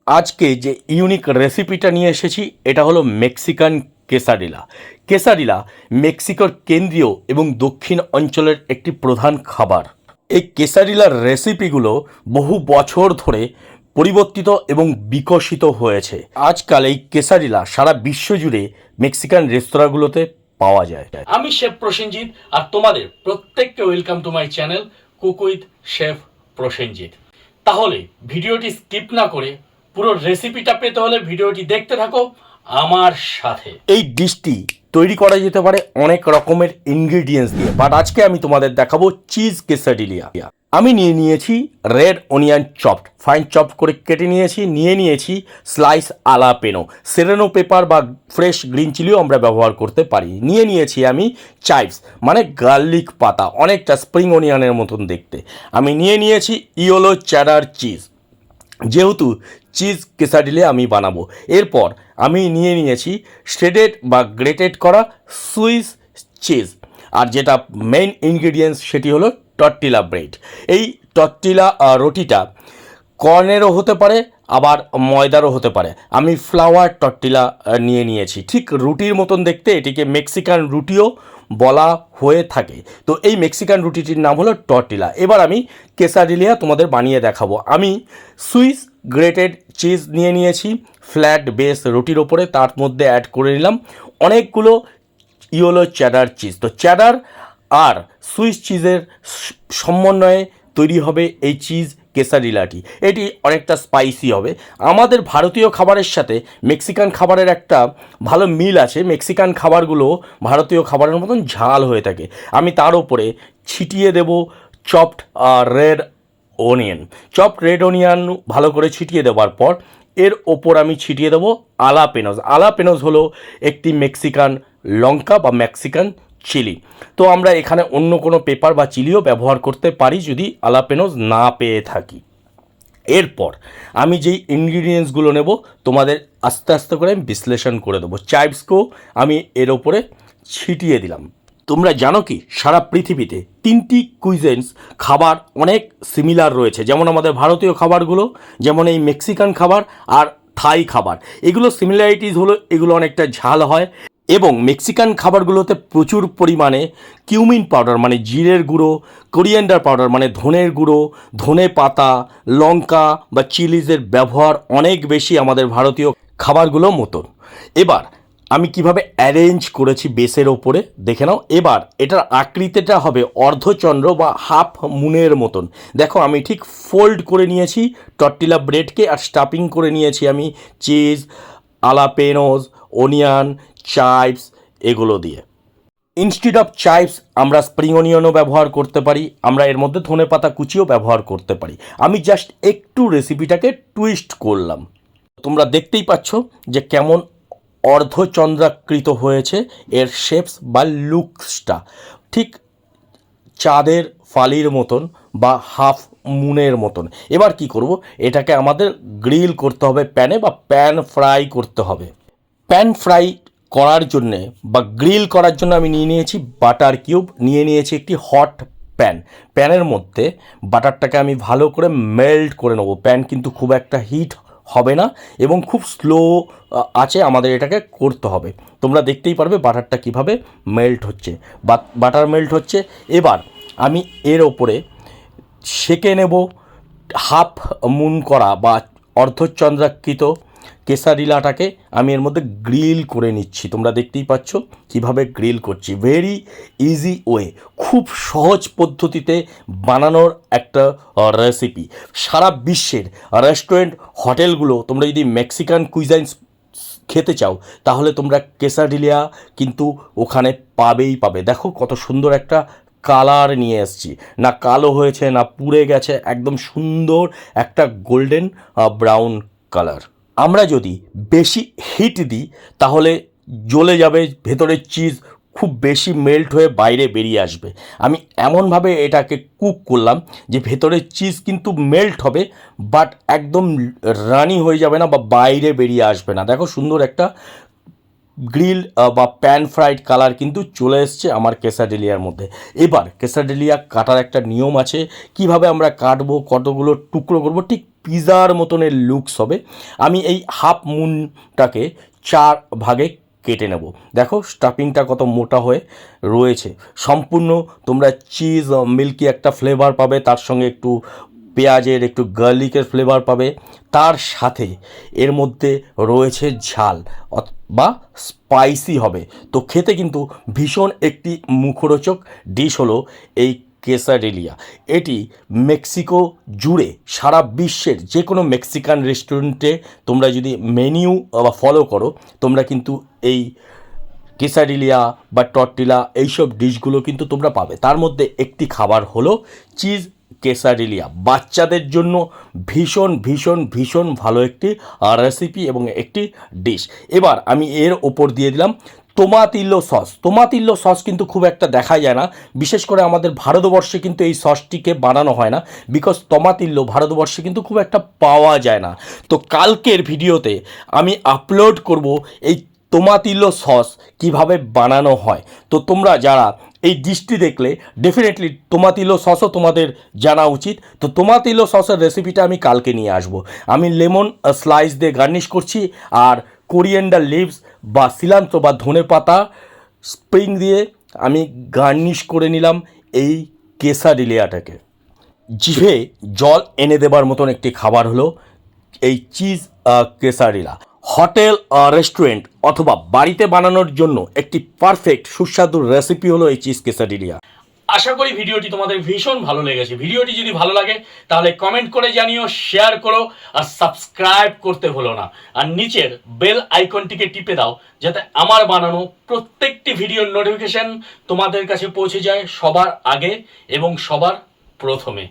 আজকে যে ইউনিক রেসিপিটা নিয়ে এসেছি এটা হলো মেক্সিকান কেসাডিলা। কেসাডিলা মেক্সিকোর কেন্দ্রীয় এবং দক্ষিণ অঞ্চলের একটি প্রধান খাবার। এই কেসাডিলার রেসিপিগুলো বহু বছর ধরে পরিবর্তিত এবং বিকশিত হয়েছে। আজকাল এই কেসাডিলা সারা বিশ্ব জুড়ে মেক্সিকান রেস্তোরাঁগুলোতে পাওয়া যায়। আমি শেফ প্রসেনজিৎ আর তোমাদের প্রত্যেককে welcome to my channel cook with chef Prosenjit. তাহলে ভিডিওটি স্কিপ না করে পুরো রেসিপিটা পেতে হলে ভিডিওটি দেখতে থাকো আমার সাথে। এই ডিশটি তৈরি করা যেতে পারে অনেক রকমের ইনগ্রিডিয়েন্টস দিয়ে, বাট আজকে আমি তোমাদের দেখাবো চিজ কেসাডিলিয়া। আমি নিয়েছি red onion chopped, fine chop করে কেটে নিয়েছি স্লাইস আলাপেনো, সেরেনো পেপার বা ফ্রেশ গ্রিন চিলিও আমরা ব্যবহার করতে পারি। নিয়েছি আমি চাইভস মানে গার্লিক পাতা, অনেকটা স্প্রিং অনিয়নের মতন দেখতে। আমি নিয়েছি ইয়েলো চেডার চিজ, যেহেতু চিজ কেসাডিলে আমি বানাবো। এরপর আমি নিয়েছি শ্রেডেড বা গ্রেটেড করা সুইস চিজ, আর যেটা মেইন ইনগ্রিডিয়েন্টস সেটি হলো টর্টিলা ব্রেড। এই টর্টিলা রুটিটা কর্নেরও হতে পারে আবার ময়দারও হতে পারে। আমি ফ্লাওয়ার টর্টিলা নিয়েছি, ঠিক রুটির মতন দেখতে, এটিকে মেক্সিকান রুটিও বলা হয়ে থাকে। তো এই মেক্সিকান রুটিটির নাম হলো টর্টিলা। এবার আমি কেসাডিলিয়া তোমাদের বানিয়ে দেখাবো। আমি সুইস গ্রেটেড চিজ নিয়েছি ফ্ল্যাট বেস রুটির ওপরে, তার মধ্যে অ্যাড করে নিলাম অনেকগুলো ইয়েলো চেডার চিজ। তো চেডার আর সুইস চিজের সমন্বয়ে তৈরি হবে এই চিজ কেসাডিলাটি। এটি অনেকটা স্পাইসি হবে। আমাদের ভারতীয় খাবারের সাথে মেক্সিকান খাবারের একটা ভালো মিল আছে। মেক্সিকান খাবারগুলো ভারতীয় খাবারের মতন ঝাল হয়ে থাকে। আমি তার উপরে ছিটিয়ে দেব chopped red onion. Chopped red onion ভালো করে ছিটিয়ে দেওয়ার পর এর ওপর আমি ছিটিয়ে দেবো আলাপেনোজ। আলাপেনোজ হলো একটি মেক্সিকান লঙ্কা বা মেক্সিকান চিলি। তো আমরা এখানে অন্য কোনো পেপার বা চিলিও ব্যবহার করতে পারি যদি আলাপেনোজ না পেয়ে থাকি। এরপর আমি যেই ইনগ্রিডিয়েন্টসগুলো নেব তোমাদের আস্তে আস্তে করে আমি বিশ্লেষণ করে দেবো। চাইভসকেও আমি এর ওপরে ছিটিয়ে দিলাম। তোমরা জানো কি সারা পৃথিবীতে 3টি কুইজেন্স খাবার অনেক সিমিলার রয়েছে, যেমন আমাদের ভারতীয় খাবারগুলো, যেমন এই মেক্সিকান খাবার আর থাই খাবার। এগুলো সিমিলারিটিস হলো এগুলো অনেকটা ঝাল হয় এবং মেক্সিকান খাবারগুলোতে প্রচুর পরিমাণে কিউমিন পাউডার মানে জিরের গুঁড়ো, কোরিয়েন্ডার পাউডার মানে ধনের গুঁড়ো, ধনে পাতা, লঙ্কা বা চিলিজের ব্যবহার অনেক বেশি আমাদের ভারতীয় খাবারগুলো মতন। এবার আমি কিভাবে অ্যারেঞ্জ করেছি বেসের ওপরে দেখে নাও। এবার এটার আকৃতিটা হবে অর্ধচন্দ্র বা হাফ মুনের মতন। দেখো আমি ঠিক ফোল্ড করে নিয়েছি টর্টিলা ব্রেডকে, আর স্টাফিং করে নিয়েছি আমি চিজ, আলাপেনোজ, অনিয়ন, চাইভস এগুলো দিয়ে। ইনস্টিড অফ চাইভস আমরা স্প্রিং অনিয়নও ব্যবহার করতে পারি, আমরা এর মধ্যে ধনে পাতা কুচিও ব্যবহার করতে পারি। আমি জাস্ট একটু রেসিপিটাকে টুইস্ট করলাম। তোমরা দেখতেই পাচ্ছ যে কেমন অর্ধচন্দ্রাকৃত হয়েছে এর শেপস বা লুকসটা, ঠিক চাঁদের ফালির মতন বা হাফ মুনের মতন। এবার কি করব, এটাকে আমাদের গ্রিল করতে হবে প্যানে বা প্যান ফ্রাই করতে হবে। প্যান ফ্রাই করার জন্যে বা গ্রিল করার জন্য আমি নিয়েছি বাটার কিউব, নিয়েছি একটি হট প্যানের মধ্যে বাটারটাকে আমি ভালো করে মেল্ট করে নেবো। প্যান কিন্তু খুব একটা হিট হবে না এবং খুব স্লো আছে আমাদের এটাকে করতে হবে। তোমরা দেখতেই পারবে বাটারটা কিভাবে মেল্ট হচ্ছে, বাটার মেল্ট হচ্ছে। এবার আমি এর ওপরে সেঁকে নেব হাফ মুন করা বা অর্ধচন্দ্রাকৃত কেসাডিলাটাকে। আমি এর মধ্যে গ্রিল করে নিচ্ছি। তোমরা দেখতেই পাচ্ছ কিভাবে গ্রিল করছি। ভেরি ইজি ওয়ে, খুব সহজ পদ্ধতিতে বানানোর একটা রেসিপি। সারা বিশ্বের রেস্টুরেন্ট হোটেলগুলো তোমরা যদি মেক্সিকান কুইজাইন্স খেতে চাও তাহলে তোমরা কেসাডিলিয়া কিন্তু ওখানে পাবে। দেখো কত সুন্দর একটা কালার নিয়ে এসছি, না কালো হয়েছে না পুড়ে গেছে, একদম সুন্দর একটা গোল্ডেন ব্রাউন কালার। আমরা যদি বেশি হিট দিই তাহলে জ্বলে যাবে, ভেতরের চিজ খুব বেশি মেল্ট হয়ে বাইরে বেরিয়ে আসবে। আমি এমনভাবে এটাকে কুক করলাম যে ভেতরের চিজ কিন্তু মেল্ট হবে বাট একদম রানি হয়ে যাবে না বা বাইরে বেরিয়ে আসবে না। দেখো সুন্দর একটা গ্রিল বা প্যান ফ্রাইড কালার কিন্তু চলে এসছে আমার কেসাডিলিয়ার মধ্যে। এবার কেসাডিলিয়া কাটার একটা নিয়ম আছে, কিভাবে আমরা কাটবো, কতগুলো টুকরো করব, ঠিক পিজার মতনের লুকস হবে। আমি এই হাফ মুনটাকে 4 ভাগে কেটে নেব। দেখো স্টাফিংটা কত মোটা হয়ে রয়েছে। সম্পূর্ণ তোমরা চিজ মিল্কি একটা ফ্লেভার পাবে, তার সঙ্গে একটু পেঁয়াজের একটু গার্লিকের ফ্লেভার পাবে, তার সাথে এর মধ্যে রয়েছে ঝাল বা স্পাইসি হবে। তো খেতে কিন্তু ভীষণ একটি মুখরোচক ডিশ হলো এই কেসাডিলিয়া। এটি মেক্সিকো জুড়ে সারা বিশ্বের যে কোনো মেক্সিকান রেস্টুরেন্টে তোমরা যদি মেনিউ বা ফলো করো, তোমরা কিন্তু এই কেসাডিলিয়া বা টর্টিলা এইসব ডিশগুলো কিন্তু তোমরা পাবে। তার মধ্যে একটি খাবার হলো চিজ কেসাডিলিয়া। বাচ্চাদের জন্য ভীষণ ভীষণ ভীষণ ভালো একটি রেসিপি এবং একটি ডিশ। এবার আমি এর ওপর দিয়ে দিলাম তোমাতিল্লো সস। তোমাতিল্লো সস কিন্তু খুব একটা দেখা যায় না, বিশেষ করে আমাদের ভারতবর্ষে কিন্তু এই সসটিকে বানানো হয় না, বিকজ তোমাতিল্লো ভারতবর্ষে কিন্তু খুব একটা পাওয়া যায় না। তো কালকের ভিডিওতে আমি আপলোড করব এই তোমাতিল্লো সস কিভাবে বানানো হয়। তো তোমরা যারা এই ডিশটি দেখলে ডেফিনেটলি তোমাতিল্লো সসও তোমাদের জানা উচিত। তো তোমাতিল্লো সসের রেসিপিটা আমি কালকে নিয়ে আসব। আমি লেমন স্লাইস দিয়ে গার্নিশ করছি, আর কোরিয়েন্ডার লিভস বা সিলান্ত্র বা ধনে পাতা স্প্রিং দিয়ে আমি গার্নিশ করে নিলাম এই কেসাডিলিয়াটাকে। জিভে জল এনে দেবার মতন একটি খাবার হলো এই চিজ কেসারিলা। হোটেল রেস্টুরেন্ট অথবা বাড়িতে বানানোর জন্য একটি পারফেক্ট সুস্বাদু রেসিপি হলো এই চিজ কেসাডিলিয়া। আশা করি ভিডিওটি তোমাদের ভীষণ ভালো লেগেছে। ভিডিওটি যদি ভালো লাগে তাহলে কমেন্ট করে জানিও, শেয়ার করো আর সাবস্ক্রাইব করতে ভুলো না। আর নিচের বেল আইকনটিকে টিপে দাও, যাতে আমার বানানো প্রত্যেকটি ভিডিওর নোটিফিকেশন তোমাদের কাছে পৌঁছে যায় সবার আগে এবং সবার প্রথমে।